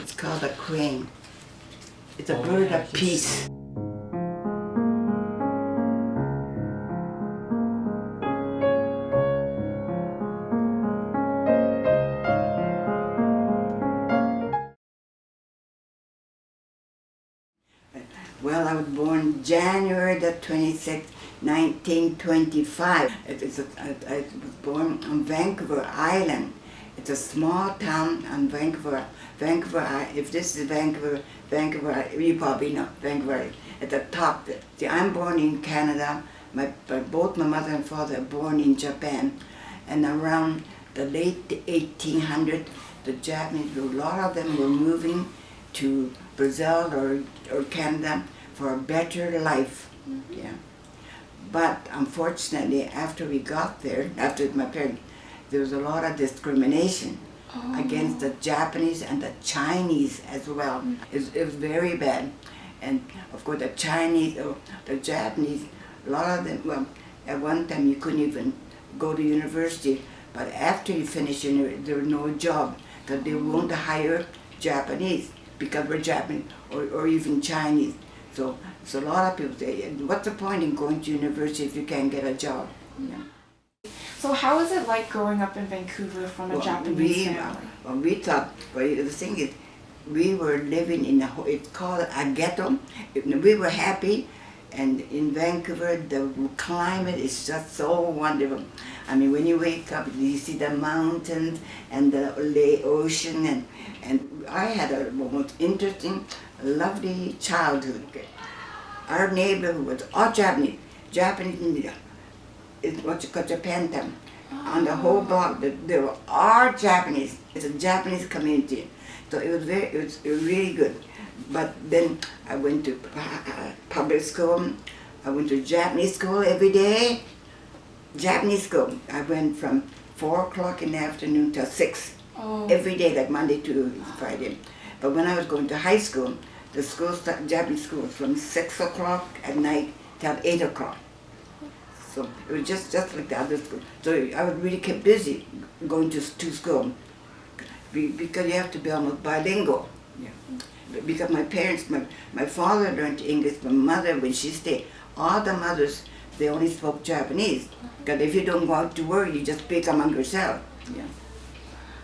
It's called a crane. It's a bird of peace. Well, I was born January the 26th, 1925. I was born on Vancouver Island. It's a small town on Vancouver. If this is Vancouver, you probably know Vancouver. At the top. See, I'm born in Canada. Both my mother and father are born in Japan. And around the late 1800s, the Japanese, a lot of them were moving to Brazil or Canada for a better life. Mm-hmm. Yeah. But unfortunately, after we got there, after my parents, there was a lot of discrimination against the Japanese and the Chinese as well. Mm-hmm. It was very bad. And of course the Chinese, the Japanese, a lot of them, well, at one time you couldn't even go to university, but after you finish university, there was no job, because they won't hire Japanese, because we're Japanese, or even Chinese. So a lot of people say, what's the point in going to university if you can't get a job? Yeah. So how is it like growing up in Vancouver from a Japanese family? Well, we thought, well, the thing is, we were living in it's called a ghetto. We were happy, and in Vancouver, the climate is just so wonderful. I mean, when you wake up, you see the mountains and the ocean, and I had a most interesting, lovely childhood. Our neighborhood was all Japanese. It's what you call Japantown. On the whole block, there were all Japanese. It's a Japanese community. So it was really good. But then I went to public school. I went to Japanese school every day. Japanese school. I went from 4 o'clock in the afternoon till 6. Every day, like Monday to Friday. But when I was going to high school, the Japanese school was from 6 o'clock at night till 8 o'clock. So it was just like the other school. So I was really kept busy going to school, because you have to be almost bilingual. Yeah. Because my parents, my father learned English, my mother, when she stayed, all the mothers, they only spoke Japanese. Because if you don't go out to work, you just speak among yourself. Yeah.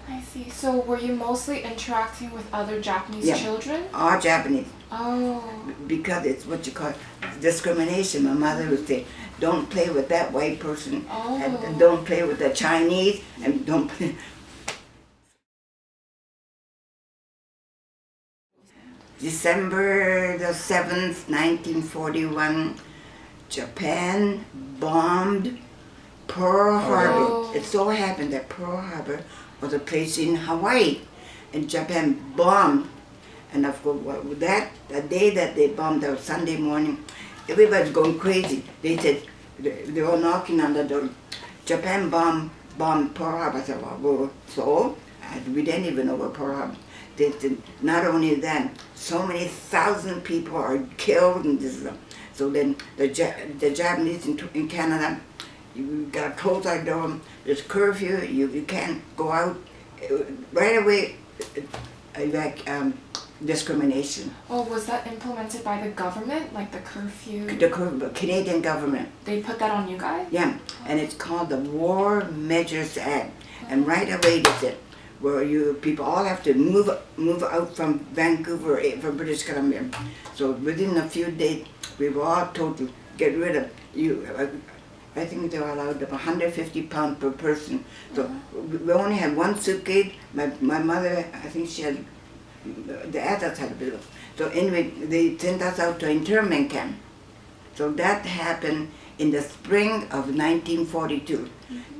I see. So were you mostly interacting with other Japanese children? All Japanese. Oh. Because it's what you call discrimination. My mother would say, don't play with that white person, and don't play with the Chinese, and don't play. December the 7th, 1941, Japan bombed Pearl Harbor. It so happened that Pearl Harbor was a place in Hawaii, and Japan bombed. And of course, the day that they bombed, that was Sunday morning, everybody's going crazy. They said, they were knocking on the door. Japan bombed Pearl Harbor. I said, well, so? We didn't even know what Pearl Harbor. They said, not only that, so many thousand people are killed in this. So then the Japanese in Canada, you gotta close our door. There's curfew. You can't go out. Right away, discrimination. Oh, was that implemented by the government, like the curfew? The Canadian government. They put that on you guys? Yeah, and it's called the War Measures Act. And right away they said, where people all have to move out from Vancouver, from British Columbia. So within a few days, we were all told to get rid of you. I think they were allowed 150 pounds per person. So we only had one suitcase. My mother, I think she had, the adults had a bit of. So anyway, they sent us out to internment camp. So that happened in the spring of 1942.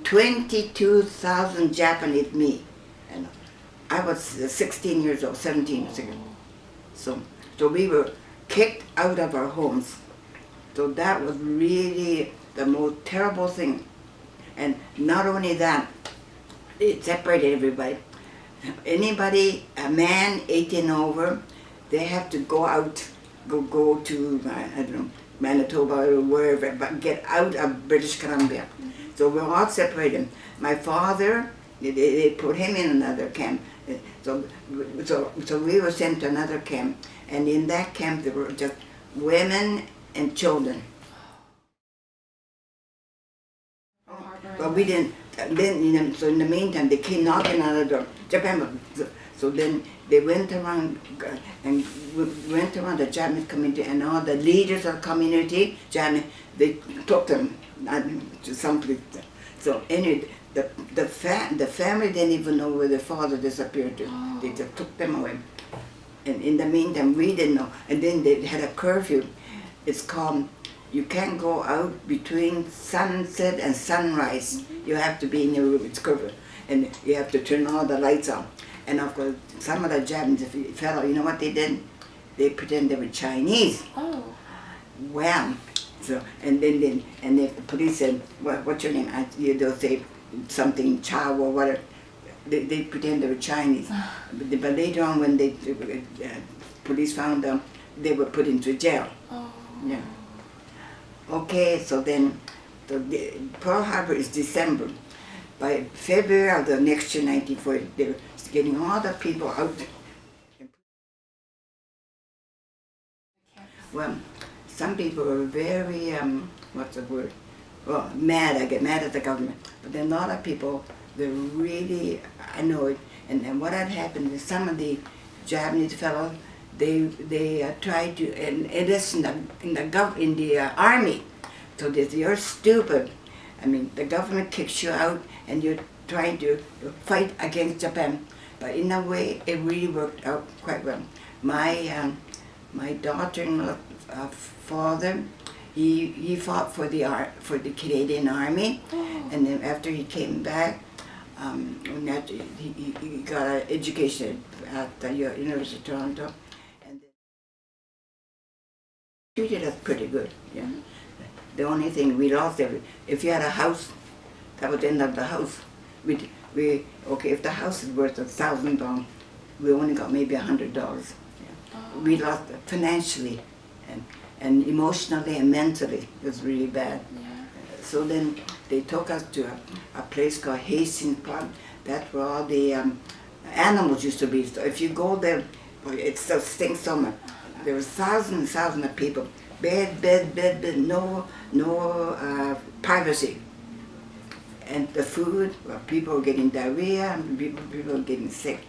22,000 Japanese, me. And I was 16 years old, 17 years old. So we were kicked out of our homes. So that was really the most terrible thing. And not only that, it separated everybody. Anybody, a man 18 over, they have to go out, go to, I don't know, Manitoba or wherever, but get out of British Columbia. So we're all separated. My father, They put him in another camp. So we were sent to another camp, and in that camp there were just women and children. But we didn't. Then so in the meantime they came knocking on the door. Japan. So then they went around the Japanese community, and all the leaders of the community, they took them to some place. So anyway, the family didn't even know where their father disappeared to. Oh. They just took them away. And in the meantime, we didn't know. And then they had a curfew. It's called, you can't go out between sunset and sunrise. Mm-hmm. You have to be in your room. It's curfew. And you have to turn all the lights on. And of course, some of the Japanese fellow, you know what they did? They pretended they were Chinese. Oh. Well, so, and then the police said, what's your name? They'll say something, Chow or whatever. They pretend they were Chinese. But later on, when the police found them, they were put into jail. Oh. Yeah. Okay, so then Pearl Harbor is December. By February of the next year, 1940, they were getting all the people out. Well, some people were very, what's the word? Well, mad. I get mad at the government. But then a lot of people, they're really annoyed. And what had happened is some of the Japanese fellows, they tried to enlist in the army. So they say, you're stupid. I mean, the government kicks you out and you're trying to fight against Japan. But in a way, it really worked out quite well. My daughter-in-law father, he fought for the Canadian Army, and then after he came back, he got an education at the University of Toronto, and they treated us pretty good. Yeah. The only thing we lost, if you had a house, that was the end of the house. Okay, if the house is worth $1,000, we only got maybe $100. Yeah. Oh. We lost financially, and emotionally and mentally. It was really bad. Yeah. So then they took us to a place called Hastings Park. That's where all the animals used to be. So if you go there, it still stinks so much. There were thousands and thousands of people. Bed, no privacy. And the food, well, people were getting diarrhea, and people were getting sick.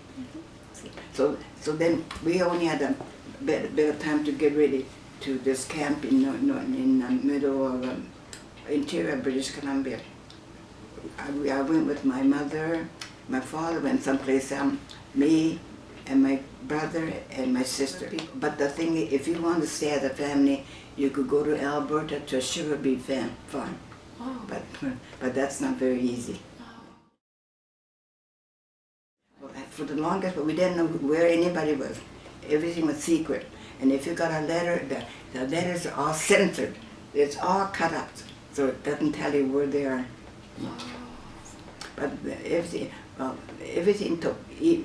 So then we only had a bit of time to get ready to this camp in the middle of interior British Columbia. I went with my mother, my father went someplace, me and my brother and my sister. But the thing is, if you want to stay as a family, you could go to Alberta to a sugar beet farm. Oh. But that's not very easy. Oh. Well, for the longest, but we didn't know where anybody was. Everything was secret. And if you got a letter, the letters are all censored. It's all cut up, so it doesn't tell you where they are. Oh. But everything took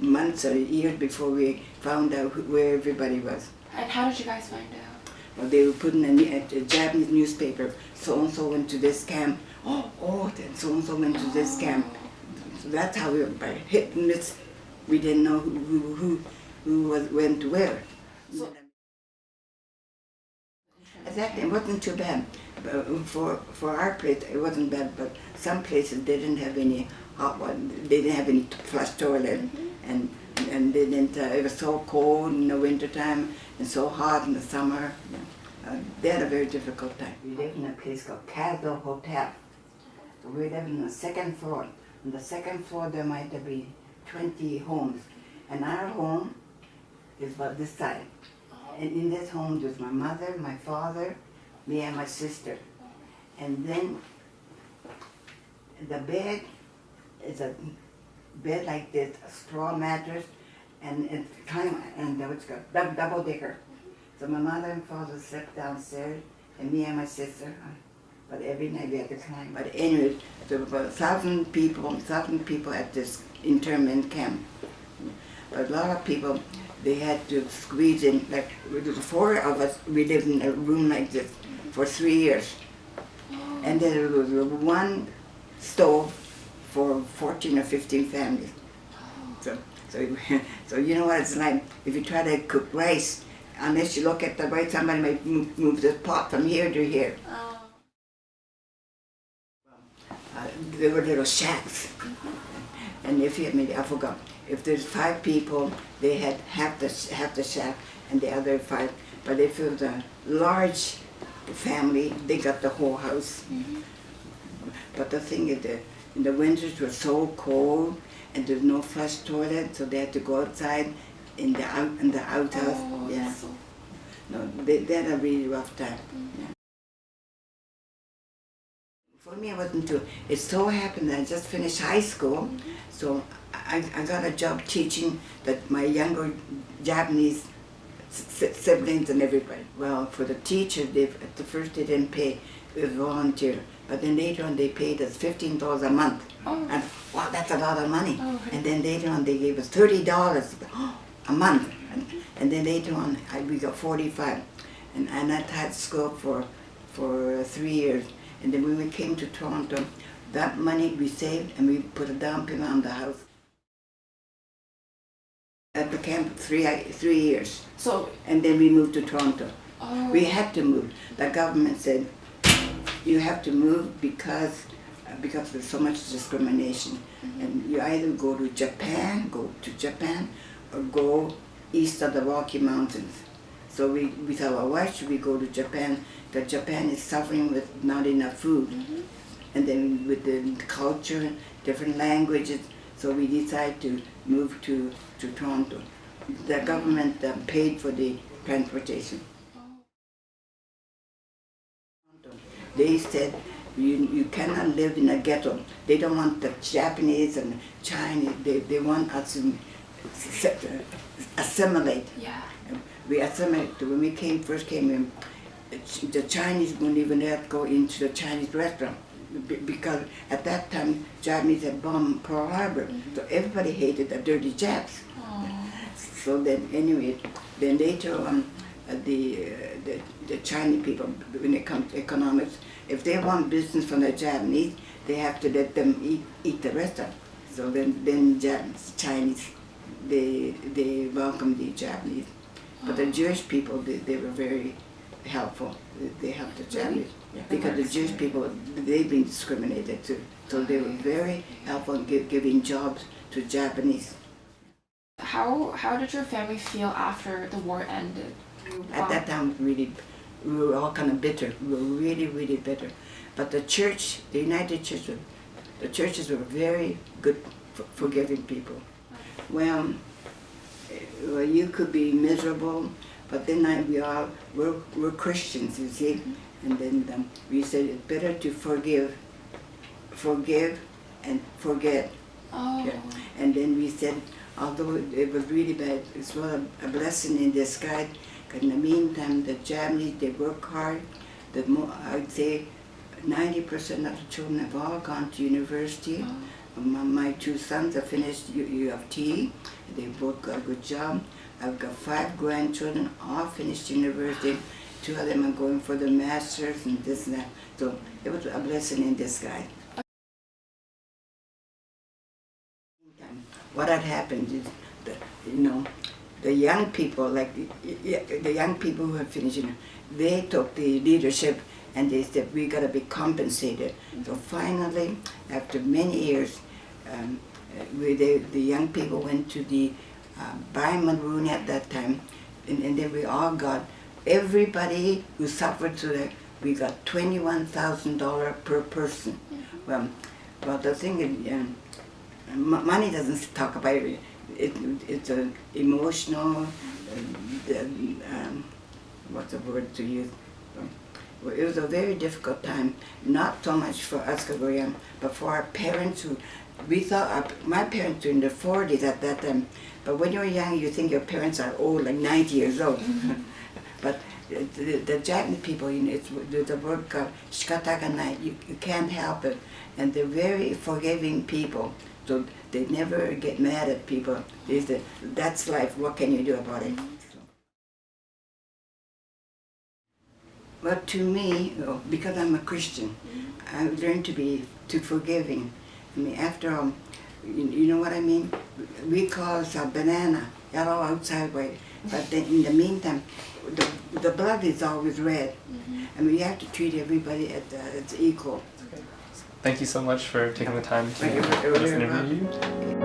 months or years before we found out where everybody was. And how did you guys find out? Well, they were putting a Japanese newspaper. So-and-so went to this camp. Then so-and-so went to this camp. So that's how we were, by hit and miss. We didn't know who went to where. So, exactly, it wasn't too bad. For our place, it wasn't bad, but some places they didn't have any hot water. They didn't have any flush toilet, and they didn't. It was so cold in the wintertime and so hot in the summer. They had a very difficult time. We lived in a place called Castle Hotel. So we lived on the second floor. On the second floor there might be 20 homes, and our home is about this side. And in this home there's my mother, my father, me and my sister. And then the bed is a bed like this, a straw mattress, and it's it's got double decker. So my mother and father slept downstairs, and me and my sister. But every night we had to climb. But anyway, there were about 1,000 people at this internment camp. But a lot of people, they had to squeeze in, like the 4 of us, we lived in a room like this for 3 years. And then there was one stove for 14 or 15 families. So, so you know what it's like if you try to cook rice, unless you look at the rice, somebody might move the pot from here to here. There were little shacks, and if you, I forgot, if there's 5 people, they had half the shack and the other 5. But if it was a large family, they got the whole house. But the thing is that in the winters were so cold, and there's no flush toilet, so they had to go outside in the outhouse. Oh, Yeah. so... No, they had a really rough time. Yeah. For me, it wasn't too. It so happened that I just finished high school, so I got a job teaching that my younger Japanese siblings and everybody. Well, for the teachers, at the first they didn't pay, it was volunteer. But then later on they paid us $15 a month. Oh. And wow, that's a lot of money. Oh, okay. And then later on they gave us $30 a month. And then later on we got 45. And I taught school for 3 years. And then when we came to Toronto, that money we saved and we put a down payment on the house. At the camp 3 years. So... And then we moved to Toronto. Oh. We had to move. The government said, you have to move because there's so much discrimination. And you either go to Japan, or go east of the Rocky Mountains. So we thought, well, why should we go to Japan? Because Japan is suffering with not enough food. And then with the culture, different languages, so we decided to move to Toronto. The government paid for the transportation. They said, you cannot live in a ghetto. They don't want the Japanese and Chinese, they want us to assimilate. Yeah. We assimilated. When we first came in, the Chinese wouldn't even let us go into the Chinese restaurant because at that time Japanese had bombed Pearl Harbor, so everybody hated the dirty Japs. So then anyway, then later on, the Chinese people, when it comes to economics, if they want business from the Japanese, they have to let them eat the restaurant. So then Chinese, they welcomed the Japanese. But the Jewish people, they were very helpful. They helped the Japanese. Yeah. Because the Jewish people, they've been discriminated too. So they were very helpful in giving jobs to Japanese. How did your family feel after the war ended? At that time, we were all kind of bitter. We were really, really bitter. But the church, the United Church, the churches were very good, forgiving people. Well, you could be miserable, but then we're Christians, you see. And then we said it's better to forgive and forget. Oh. Yeah. And then we said, although it was really bad, it's a blessing in disguise. Because in the meantime, the Japanese, they work hard. I'd say 90% of the children have all gone to university. Oh. My 2 sons have finished U of T. They both got a good job. I've got 5 grandchildren, all finished university. 2 of them are going for the masters and this and that. So it was a blessing in disguise. What had happened is, the young people, like the young people who have finished, they took the leadership and they said, we got to be compensated. So finally, after many years, the young people went to the Byron Rooney at that time, and then we all got, everybody who suffered through that, we got $21,000 per person. Well, the thing is, money doesn't talk about it. It's an emotional, what's the word to use? It was a very difficult time, not so much for us because we're young, but for our parents who, we thought, my parents were in their 40s at that time, but when you're young you think your parents are old, like 90 years old. But the Japanese people, there's a word called shikataganai, you can't help it, and they're very forgiving people. So they never get mad at people. They say, that's life, what can you do about it? But to me, because I'm a Christian, I learned to be forgiving I mean, after you know what I mean? We call it a banana, yellow outside white, but then in the meantime, the blood is always red. I mean, you have to treat everybody as equal. Thank you so much for taking the time to You're let us very interview you. welcome.